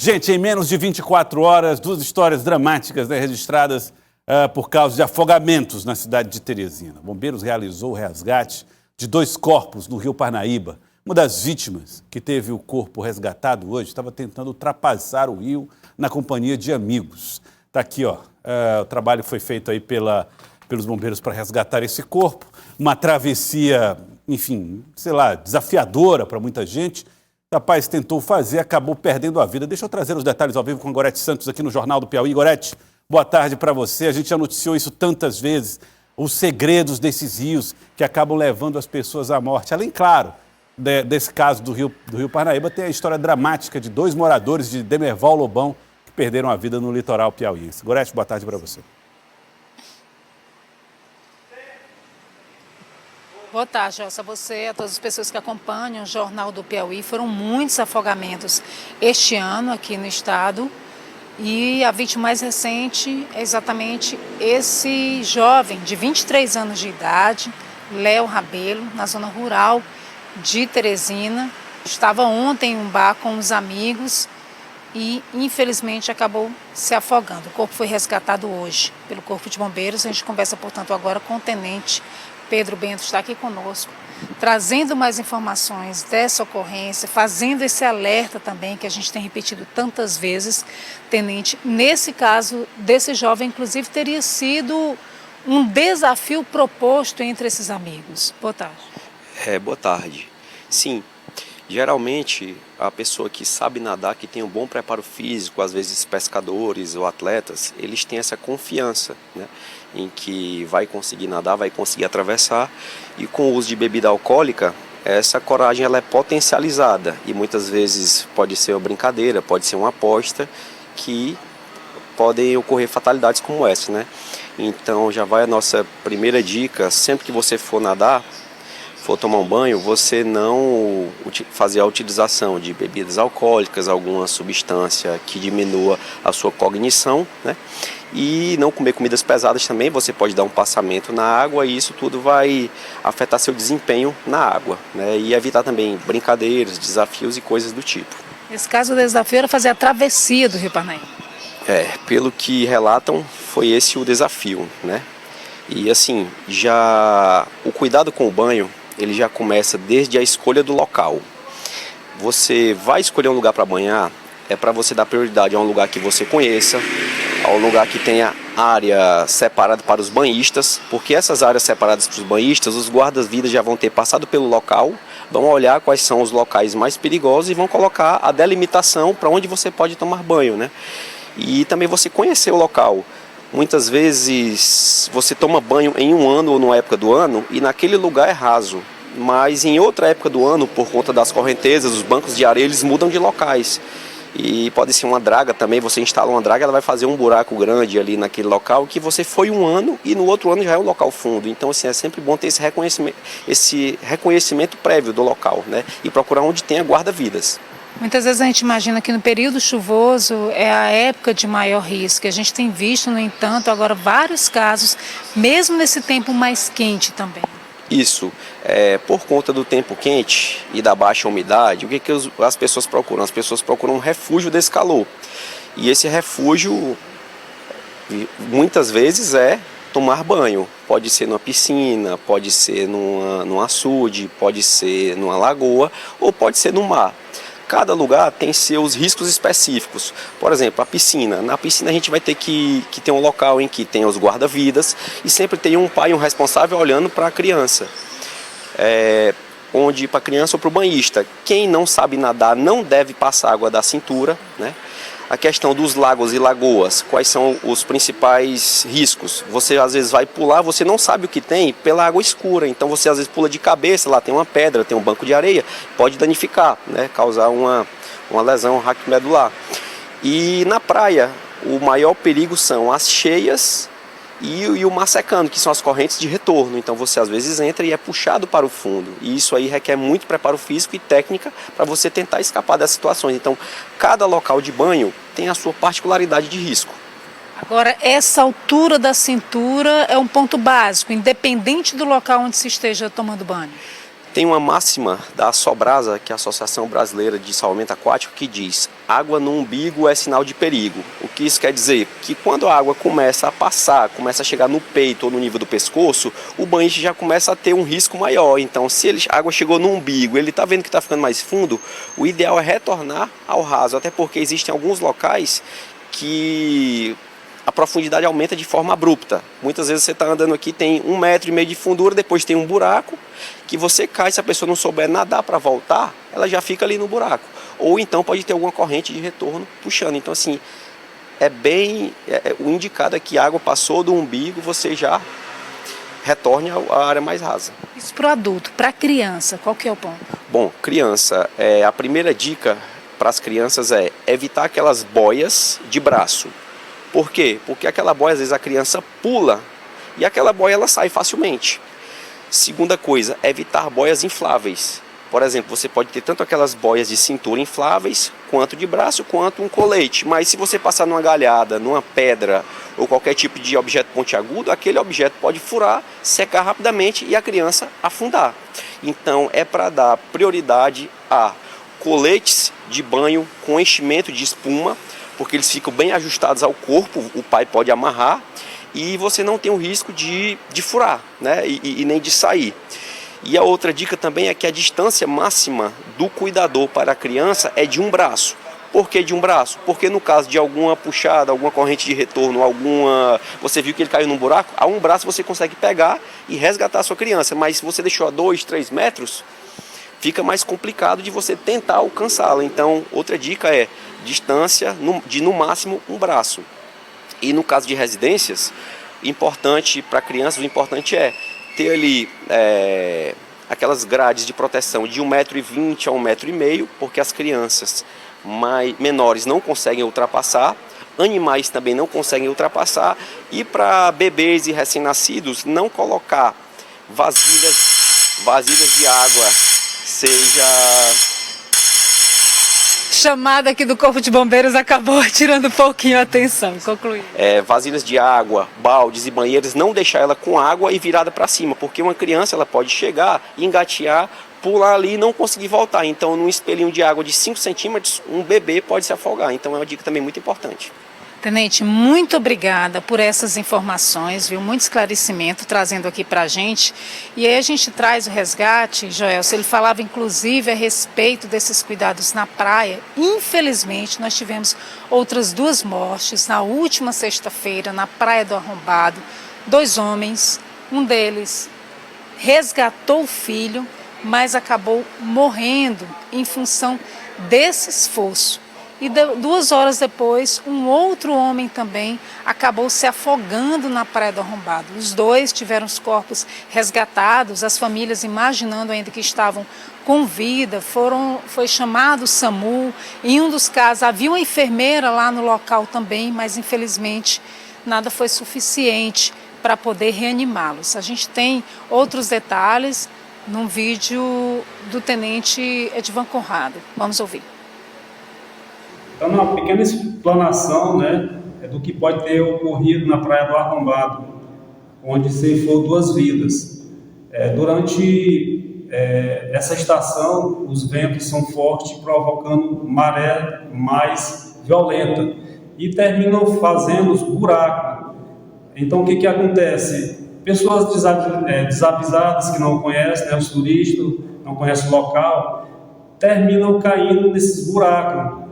Gente, em menos de 24 horas, 2 histórias dramáticas, né, registradas por causa de afogamentos na cidade de Teresina. Bombeiros realizou o resgate de 2 corpos no Rio Parnaíba. Uma das vítimas, que teve o corpo resgatado hoje, estava tentando ultrapassar o rio na companhia de amigos. Está aqui, ó. O trabalho foi feito aí pelos bombeiros para resgatar esse corpo. Uma travessia, enfim, sei lá, desafiadora para muita gente. O rapaz tentou fazer, acabou perdendo a vida. Deixa eu trazer os detalhes ao vivo com Gorete Santos aqui no Jornal do Piauí. Gorete, boa tarde para você. A gente já noticiou isso tantas vezes, os segredos desses rios que acabam levando as pessoas à morte. Além, claro, desse caso do Rio Parnaíba, tem a história dramática de 2 moradores de Demerval Lobão que perderam a vida no litoral piauiense. Gorete, boa tarde para você. Boa tarde, Elsa. A você, a todas as pessoas que acompanham o Jornal do Piauí. Foram muitos afogamentos este ano aqui no estado. E a vítima mais recente é exatamente esse jovem de 23 anos de idade, Léo Rabelo, na zona rural de Teresina. Estava ontem em um bar com os amigos e, infelizmente, acabou se afogando. O corpo foi resgatado hoje pelo Corpo de Bombeiros. A gente conversa, portanto, agora com o tenente Pedro Bento, está aqui conosco, trazendo mais informações dessa ocorrência, fazendo esse alerta também, que a gente tem repetido tantas vezes. Tenente, nesse caso desse jovem, inclusive, teria sido um desafio proposto entre esses amigos. Boa tarde. Boa tarde. Sim, geralmente a pessoa que sabe nadar, que tem um bom preparo físico, às vezes pescadores ou atletas, eles têm essa confiança, né, em que vai conseguir nadar, vai conseguir atravessar, e com o uso de bebida alcoólica, essa coragem ela é potencializada e muitas vezes pode ser uma brincadeira, pode ser uma aposta, que podem ocorrer fatalidades como essa, né? Então já vai a nossa primeira dica: sempre que você for nadar, for tomar um banho, você não fazer a utilização de bebidas alcoólicas, alguma substância que diminua a sua cognição, né? E não comer comidas pesadas também. Você pode dar um passamento na água e isso tudo vai afetar seu desempenho na água, né? E evitar também brincadeiras, desafios e coisas do tipo. Nesse caso, o desafio era fazer a travessia do Rio Parnaíba. Pelo que relatam, foi esse o desafio, né? E assim, já o cuidado com o banho, ele já começa desde a escolha do local. Você vai escolher um lugar para banhar, é para você dar prioridade a um lugar que você conheça, a um lugar que tenha área separada para os banhistas, porque essas áreas separadas para os banhistas, os guardas-vidas já vão ter passado pelo local, vão olhar quais são os locais mais perigosos e vão colocar a delimitação para onde você pode tomar banho, né? E também você conhecer o local. Muitas vezes você toma banho em um ano ou numa época do ano e naquele lugar é raso, mas em outra época do ano, por conta das correntezas, os bancos de areia, eles mudam de locais. E pode ser uma draga também, você instala uma draga, ela vai fazer um buraco grande ali naquele local que você foi um ano e no outro ano já é um local fundo. Então assim, é sempre bom ter esse reconhecimento prévio do local, né? E procurar onde tenha guarda-vidas. Muitas vezes a gente imagina que no período chuvoso é a época de maior risco. A gente tem visto, no entanto, agora vários casos, mesmo nesse tempo mais quente também. Isso, por conta do tempo quente e da baixa umidade, o que as pessoas procuram? As pessoas procuram um refúgio desse calor. E esse refúgio, muitas vezes, é tomar banho. Pode ser numa piscina, pode ser num açude, pode ser numa lagoa ou pode ser no mar. Cada lugar tem seus riscos específicos. Por exemplo, a piscina. Na piscina a gente vai ter que ter um local em que tenha os guarda-vidas e sempre tem um pai, um responsável olhando para a criança. Onde para a criança ou para o banhista. Quem não sabe nadar não deve passar água da cintura, né? A questão dos lagos e lagoas, quais são os principais riscos? Você às vezes vai pular, você não sabe o que tem pela água escura, então você às vezes pula de cabeça, lá tem uma pedra, tem um banco de areia, pode danificar, né? Causar uma lesão raquimedular. E na praia, o maior perigo são as cheias e o mar secando, que são as correntes de retorno. Então você às vezes entra e é puxado para o fundo. E isso aí requer muito preparo físico e técnica para você tentar escapar dessas situações. Então cada local de banho tem a sua particularidade de risco. Agora, essa altura da cintura é um ponto básico, independente do local onde se esteja tomando banho? Tem uma máxima da Sobrasa, que é a Associação Brasileira de Salvamento Aquático, que diz: água no umbigo é sinal de perigo. O que isso quer dizer? Que quando a água começa a passar, começa a chegar no peito ou no nível do pescoço, o banhista já começa a ter um risco maior. Então, se a água chegou no umbigo, ele está vendo que está ficando mais fundo, o ideal é retornar ao raso, até porque existem alguns locais que a profundidade aumenta de forma abrupta. Muitas vezes você está andando aqui, tem 1,5 metro de fundura, depois tem um buraco, que você cai, se a pessoa não souber nadar para voltar, ela já fica ali no buraco. Ou então pode ter alguma corrente de retorno puxando. Então assim, o indicado é que a água passou do umbigo, você já retorne à área mais rasa. Isso para o adulto, para a criança, qual que é o ponto? Bom, criança, a primeira dica para as crianças é evitar aquelas boias de braço. Por quê? Porque aquela boia, às vezes a criança pula e aquela boia ela sai facilmente. Segunda coisa, evitar boias infláveis. Por exemplo, você pode ter tanto aquelas boias de cintura infláveis, quanto de braço, quanto um colete. Mas se você passar numa galhada, numa pedra ou qualquer tipo de objeto pontiagudo, aquele objeto pode furar, secar rapidamente e a criança afundar. Então é para dar prioridade a coletes de banho com enchimento de espuma, porque eles ficam bem ajustados ao corpo, o pai pode amarrar e você não tem o risco de furar, né? e nem de sair. E a outra dica também é que a distância máxima do cuidador para a criança é de um braço. Por que de um braço? Porque no caso de alguma puxada, alguma corrente de retorno, você viu que ele caiu num buraco, a um braço você consegue pegar e resgatar a sua criança, mas se você deixou a 2, 3 metros, fica mais complicado de você tentar alcançá-la. Então, outra dica é distância de no máximo um braço. E no caso de residências, importante para crianças, o importante é ter ali aquelas grades de proteção de 1,20 m a 1,5 m, porque as crianças menores não conseguem ultrapassar, animais também não conseguem ultrapassar, e para bebês e recém-nascidos não colocar vasilhas de água, seja... Chamada aqui do Corpo de Bombeiros acabou tirando um pouquinho a atenção. Concluí. Vasilhas de água, baldes e banheiros, não deixar ela com água e virada para cima, porque uma criança ela pode chegar, engatear, pular ali e não conseguir voltar. Então, num espelhinho de água de 5 centímetros, um bebê pode se afogar. Então, é uma dica também muito importante. Tenente, muito obrigada por essas informações, viu? Muito esclarecimento trazendo aqui para a gente. E aí a gente traz o resgate, Joelson, ele falava inclusive a respeito desses cuidados na praia. Infelizmente, nós tivemos outras 2 mortes na última sexta-feira na Praia do Arrombado. 2 homens, um deles resgatou o filho, mas acabou morrendo em função desse esforço. E 2 horas depois, um outro homem também acabou se afogando na Praia do Arrombado. Os 2 tiveram os corpos resgatados, as famílias imaginando ainda que estavam com vida, foi chamado o SAMU. Em um dos casos havia uma enfermeira lá no local também, mas infelizmente nada foi suficiente para poder reanimá-los. A gente tem outros detalhes num vídeo do Tenente Edivan Conrado. Vamos ouvir. Então, uma pequena explanação, né, do que pode ter ocorrido na Praia do Arrombado, onde ceifou 2 vidas. Durante essa estação, os ventos são fortes, provocando maré mais violenta e terminam fazendo os buracos. Então, o que acontece? Pessoas desavisadas que não conhecem, né, os turistas, não conhecem o local, terminam caindo nesses buracos.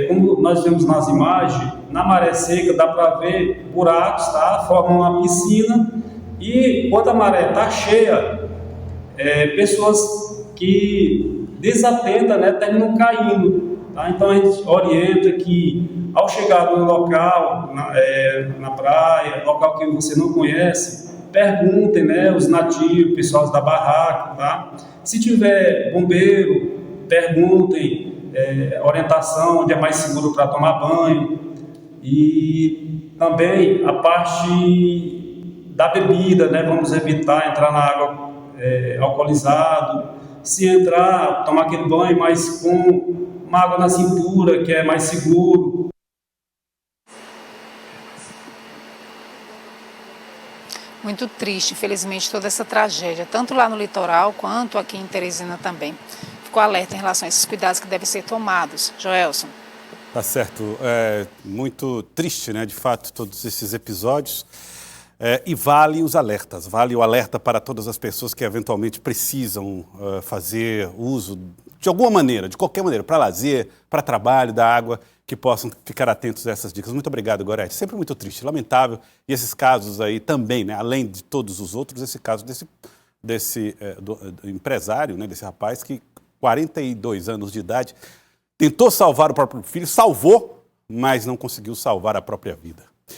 Como nós vemos nas imagens, na maré seca dá para ver buracos, tá? Formam uma piscina, e quando a maré está cheia, pessoas que desatentam, né, terminam caindo, tá? Então a gente orienta que ao chegar no local, na praia, local que você não conhece, perguntem, né, os nativos, pessoal da barraca, tá? Se tiver bombeiro, perguntem orientação onde é mais seguro para tomar banho. E também a parte da bebida, né? Vamos evitar entrar na água alcoolizado. Se entrar, tomar aquele banho, mas com uma água na cintura, que é mais seguro. Muito triste, infelizmente, toda essa tragédia, tanto lá no litoral quanto aqui em Teresina também. Ficou alerta em relação a esses cuidados que devem ser tomados. Joelson. Tá certo. É muito triste, né, de fato, todos esses episódios. E vale os alertas, vale o alerta para todas as pessoas que eventualmente precisam fazer uso, de alguma maneira, de qualquer maneira, para lazer, para trabalho da água, que possam ficar atentos a essas dicas. Muito obrigado, Gorete. Sempre muito triste, lamentável. E esses casos aí também, né, além de todos os outros, esse caso do empresário, né, desse rapaz que, 42 anos de idade, tentou salvar o próprio filho, salvou, mas não conseguiu salvar a própria vida.